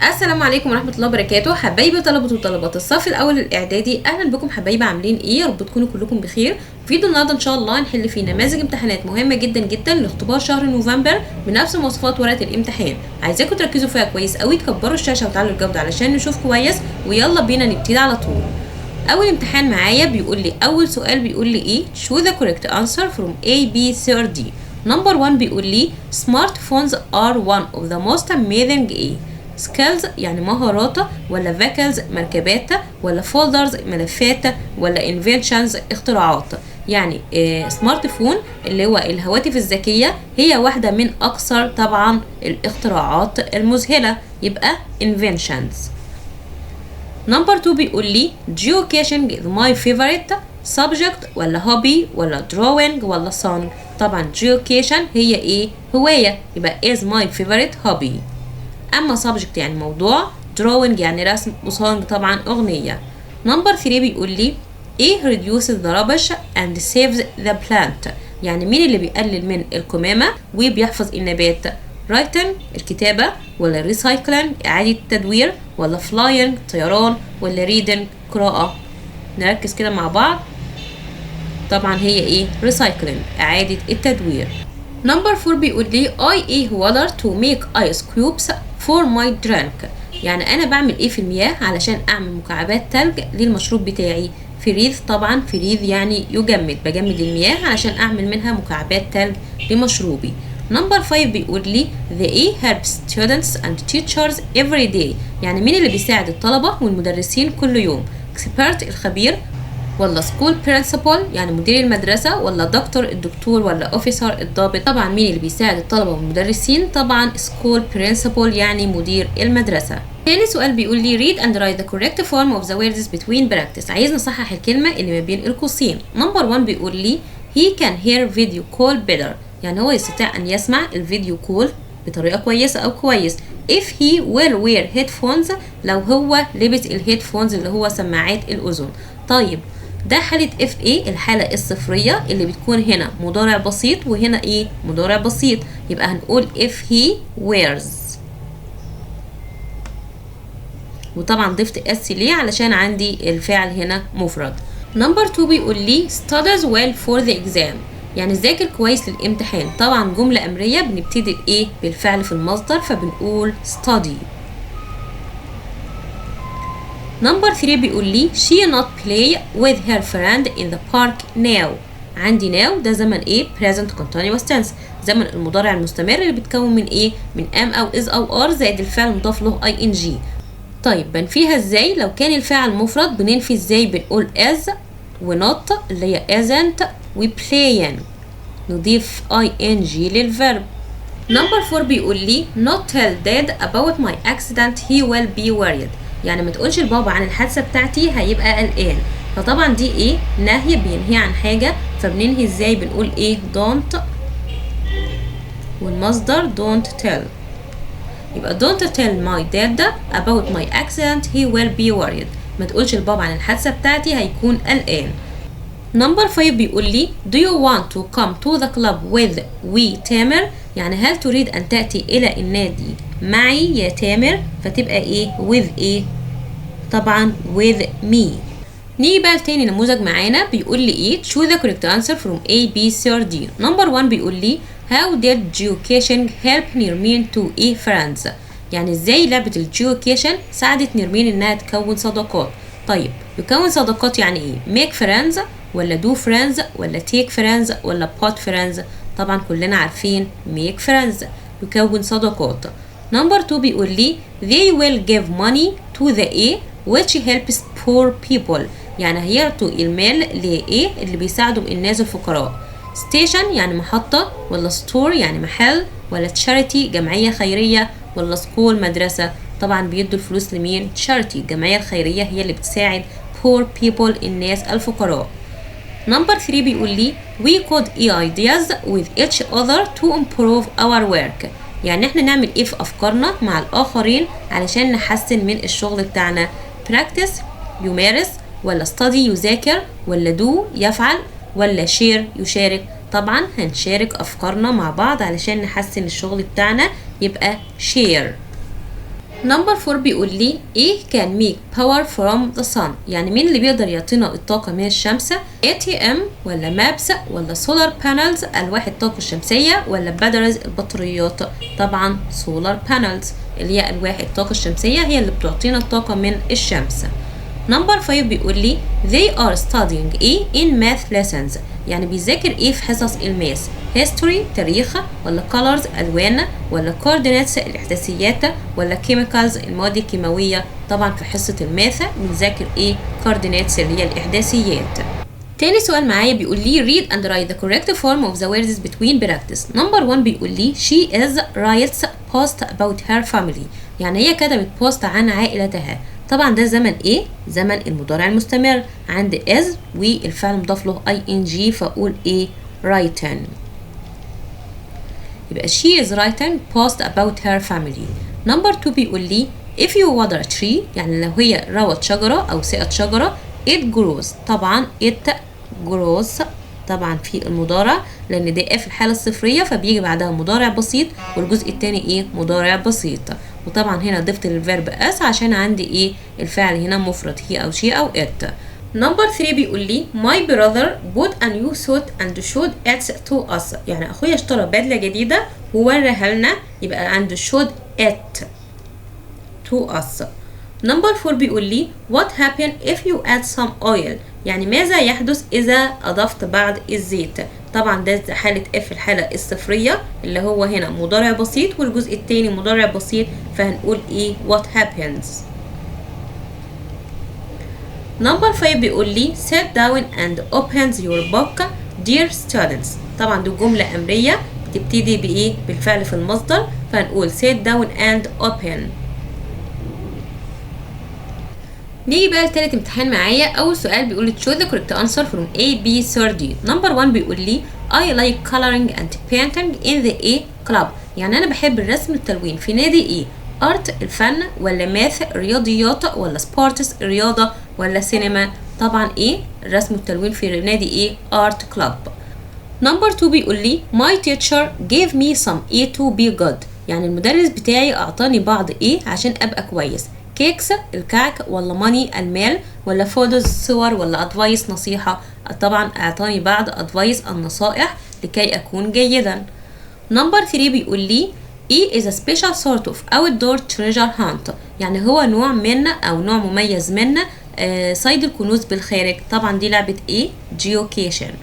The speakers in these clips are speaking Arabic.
السلام عليكم ورحمه الله وبركاته. حبايبي طلبه وطالبات الصف الاول الاعدادي، اهلا بكم حبايبي. عاملين ايه؟ يا رب تكونوا كلكم بخير. فيديو النهارده ان شاء الله هنحل فيه نماذج امتحانات مهمه جدا جدا لاختبار شهر نوفمبر بنفس مواصفات ورقه الامتحان. عايزاكم تركزوا فيها كويس قوي، تكبروا الشاشه وتعلوا الجوده علشان نشوف كويس، ويلا بينا نبتدي على طول. اول امتحان معايا بيقول لي اول سؤال بيقول لي ايه؟ choose the correct answer from A, B, C or D. نمبر 1 بيقول لي smartphones are one of the most amazing ايه؟ skills يعني مهارات، ولا vehicles مركبات، ولا folders ملفات، ولا inventions اختراعات. يعني سمارت فون اللي هو الهواتف الذكية هي واحدة من أكثر طبعا الاختراعات المذهلة، يبقى inventions. نمبر 2 بيقول لي geocaching is my favorite subject ولا hobby ولا drawing ولا song. طبعا geocaching هي ايه؟ هواية، يبقى is my favorite hobby. اما subject يعني موضوع، drawing يعني رسم، وsong طبعا اغنية. نمبر 3 بيقول لي ايه reduces the rubbish and saves the plant. يعني مين اللي بيقلل من القمامة وبيحفظ النبات؟ writing الكتابة، ولا recycling إعادة التدوير، ولا flying طيران، ولا reading قراءة. نركز كده مع بعض. طبعا هي ايه؟ recycling إعادة التدوير. نمبر 4 بيقول لي I eat water to make ice cubes for my drink. يعني أنا بعمل ايه في المياه علشان أعمل مكعبات تلج للمشروب بتاعي؟ فريز طبعا، فريز يعني يجمد، بجمد المياه علشان أعمل منها مكعبات تلج لمشروبي. نمبر 5 بيقول لي the E helps students and teachers every day. يعني مين اللي بيساعد الطلبة والمدرسين كل يوم؟ expert الخبير، ولا school principal يعني مدير المدرسة، ولا دكتور الدكتور، ولا officer الضابط. طبعا مين اللي بيساعد الطلبة والمدرسين؟ طبعا school principal يعني مدير المدرسة. تاني سؤال بيقول لي read and write the correct form of the words between practice. عايز نصحح الكلمة اللي ما بين القوسين. نمبر 1 بيقول لي he can hear video call better. يعني هو يستطيع أن يسمع الفيديو كول بطريقة كويسة أو كويس. if he will wear headphones لو هو لبس الهيدفونز اللي هو سماعات الأذن. طيب ده حالة اف ايه؟ الحالة الصفرية اللي بتكون هنا مضارع بسيط وهنا ايه؟ مضارع بسيط. يبقى هنقول if he wears. وطبعا ضفت اس ليه؟ علشان عندي الفعل هنا مفرد. نمبر 2 بيقول لي studies well for the exam. يعني ذاكر كويس للامتحان. طبعا جملة أمرية بنبتدي ايه؟ بالفعل في المصدر، فبنقول study. نمبر 3 بيقول لي she not play with her friend in the park now. عندي now ده زمن ايه؟ present continuous tense، زمن المضارع المستمر اللي بيتكون من ايه؟ من am او is او are زائد الفعل مضاف له ing. طيب بنفيها ازاي؟ لو كان الفعل مفرد بننفي ازاي؟ بنقول as و not اللي هي isn't و playing، نضيف ing للفرب. نمبر 4 بيقول لي not tell dad about my accident he will be worried. يعني ما تقولش لبابا عن الحادثة بتاعتي هيبقى قلقان. فطبعا دي ايه؟ نهي بينهي عن حاجة، فبننهي ازاي؟ بنقول ايه؟ don't والمصدر don't tell. يبقى don't tell my dad about my accident he will be worried. ما تقولش لبابا عن الحادثة بتاعتي هيكون قلقان. نمبر 5 بيقول لي do you want to come to the club with we تامر. يعني هل تريد أن تأتي إلى النادي معي يا تامر؟ فتبقى إيه؟ with إيه؟ طبعا with me. نيجي بقى لتاني نموذج معانا بيقول لي إيه؟ choose the correct answer from A, B, C or D. نمبر 1 بيقول لي how did geocaching help نيرمين to a friends. يعني إزاي لعبة الجيوكيشن ساعدت نيرمين إنها تكون صداقات. طيب يكون صداقات يعني إيه؟ make friends ولا do friends ولا take friends ولا put friends؟ طبعا كلنا عارفين make friends يكون صداقات. نمبر 2 بيقول لي they will give money to the A which helps poor people. يعني هيعطوا المال لإيه؟ اللي بيساعدوا الناس الفقراء. station يعني محطة، ولا store يعني محل، ولا charity جمعية خيرية، ولا school مدرسة. طبعا بيدوا الفلوس لمين؟ charity الجمعية الخيرية هي اللي بتساعد poor people الناس الفقراء. نمبر 3 بيقول لي we could ideas with each other to improve our work. يعني احنا نعمل ايه في افكارنا مع الاخرين علشان نحسن من الشغل بتاعنا. practice يمارس، ولا study يذاكر، ولا do يفعل، ولا share يشارك. طبعا هنشارك افكارنا مع بعض علشان نحسن الشغل بتاعنا، يبقى share. نمبر 4 بيقول لي ايه can make power from the sun، يعني مين اللي بيقدر يعطينا الطاقة من الشمس؟ ATM ولا مابس ولا سولار بانلز ألواح الطاقة الشمسية ولا باتريز البطاريات؟ طبعا سولار بانلز اللي هي ألواح الطاقة الشمسية هي اللي بتعطينا الطاقة من الشمس. نمبر 5 بيقول لي they are studying ايه in math lessons، يعني بيذاكر ايه في حصص الماس؟ history تاريخ ولا colors الوان ولا coordinates الاحداثيات ولا chemicals المواد الكيماويه؟ طبعا في حصه الماث بنذاكر ايه؟ coordinates اللي هي الاحداثيات. تاني سؤال معايا بيقول لي read and write the correct form of the words between practice. نمبر 1 بيقول لي she is writes post about her family، يعني هي كتبت بوست عن عائلتها. طبعا ده زمن ايه؟ زمن المضارع المستمر، عند is والفعل مضاف له ing فاقول ايه؟ written. يبقى she is writing post about her family. نمبر 2 بيقول لي if you water a tree، يعني لو هي روت شجرة أو سقت شجرة it grows. طبعا it grows طبعا في المضارع لأن ده في الحالة الصفرية فبيجي بعدها مضارع بسيط والجزء التاني ايه؟ مضارع بسيط. وطبعا هنا ضفت الفيرب اس عشان عندي ايه؟ الفعل هنا مفرد هي أو she أو it. نمبر 3 بيقول لي my brother bought a new suit and showed it to us، يعني اخويا اشترى بدله جديده ووريها لنا، يبقى عنده showed it to us. نمبر 4 بيقول لي what happen if you add some oil، يعني ماذا يحدث اذا اضفت بعض الزيت؟ طبعا ده حالة اف الحالة الصفرية اللي هو هنا مضارع بسيط والجزء التاني مضارع بسيط فهنقول ايه؟ what happens. نمبر 5 بيقول لي sit down and opens your book dear students. طبعا دي جملة أمرية بتبتدي بإيه؟ بالفعل في المصدر فهنقول sit down and open. نيجي بقى لتالت امتحان معايا. أول سؤال بيقول لي choose the correct answer from A, B, C or D. نمبر 1 بيقول لي I like coloring and painting in the A club، يعني أنا بحب الرسم والتلوين في نادي إيه؟ ارت الفن ولا ماث رياضيات ولا سبورتس الرياضة ولا سينما؟ طبعا ايه؟ الرسم والتلوين في نادي ايه؟ ارت كلاب. نمبر 2 بيقول لي my teacher gave me some A to be good، يعني المدرس بتاعي اعطاني بعض ايه عشان ابقى كويس؟ كيكس الكعك ولا ماني المال ولا فوتوز الصور ولا ادفايس نصيحة؟ طبعا اعطاني بعض ادفايس النصائح لكي اكون جيدا. نمبر 3 بيقول لي E is a special sort of outdoor treasure hunt، يعني هو نوع من أو نوع مميز من صيد الكنوز بالخارج. طبعا دي لعبة ايه؟ geocaching.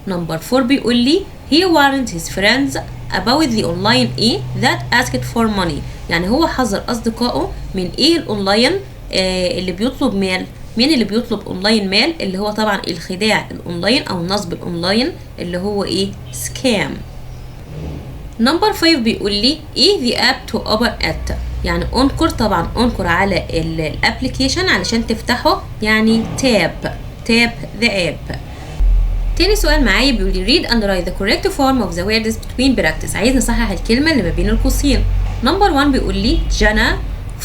نمبر 4 بيقول لي he warned his friends about the online ايه that asked for money، يعني هو حذر أصدقائه من ايه الأونلاين اللي بيطلب مال. مين اللي بيطلب أونلاين مال؟ اللي هو طبعا الخداع الأونلاين أو النصب الأونلاين اللي هو ايه؟ scam. نمبر 5 بيقول لي ايه the app to open it، يعني انقر. طبعا انقر على الابليكيشن علشان تفتحه، يعني تاب the app. تاني سؤال معايا بيقول لي read and write the correct form of the words between practice، عايز نصحح الكلمة اللي ما بين القوسين. نمبر 1 بيقول لي جانا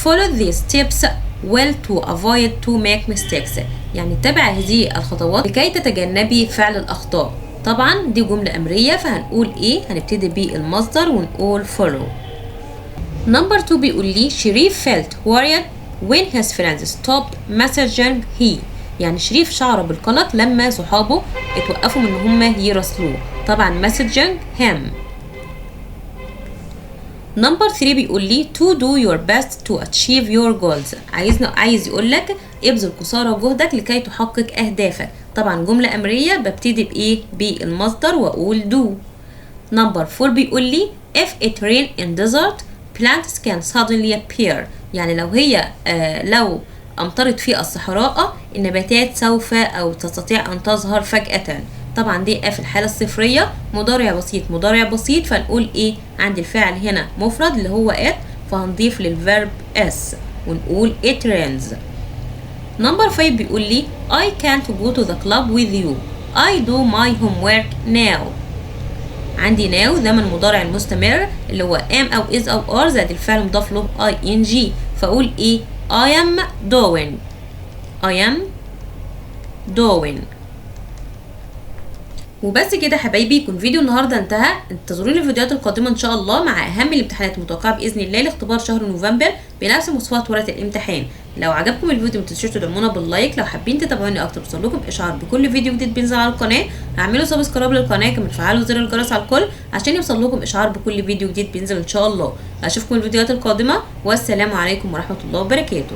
follow these steps well to avoid to make mistakes، يعني اتبع هذه الخطوات لكي تتجنبي فعل الأخطاء. طبعا دي جملة أمرية فهنقول ايه؟ هنبتدي بالمصدر ونقول follow. نمبر 2 بيقول لي شريف felt worried when his friends stopped messaging he، يعني شريف شعر بالقلق لما صحابه اتوقفوا من ان هم يراسلوه. طبعا messaging him. نمبر 3 بيقول لي to do your best to achieve your goals، عايز يقول لك ابذل قصارى جهدك لكي تحقق اهدافك. طبعا جملة أمرية ببتدي بإيه؟ بالمصدر وأقول do. نمبر 4 بيقول لي if it rain in desert plants can suddenly appear، يعني لو هي لو أمطرت في الصحراء النباتات سوف أو تستطيع أن تظهر فجأة. طبعا دي في الحالة الصفرية مضارع بسيط فنقول إيه؟ عند الفاعل هنا مفرد اللي هو it فهنضيف للفيرب s ونقول it rains. نمبر 5 بيقول لي I can't go to the club with you I do my homework now. عندي now زمن مضارع المستمر اللي هو am أو is أو are زائد الفعل مضاف له ing فأقول إيه؟ I am doing. وبس كده حبايبي، يكون فيديو النهارده انتهى. انتظروني الفيديوهات القادمه ان شاء الله مع اهم الامتحانات المتوقعه باذن الله لاختبار شهر نوفمبر بنفس مواصفات ورقه الامتحان. لو عجبكم الفيديو ما تنسوش تدعمونا باللايك. لو حابين تتابعوني اكتر توصل لكم اشعار بكل فيديو جديد بينزل على القناه، اعملوا سبسكرايب للقناه، كمان تفعلوا زر الجرس على الكل عشان يوصل لكم اشعار بكل فيديو جديد بينزل ان شاء الله. اشوفكم الفيديوهات القادمه، والسلام عليكم ورحمه الله وبركاته.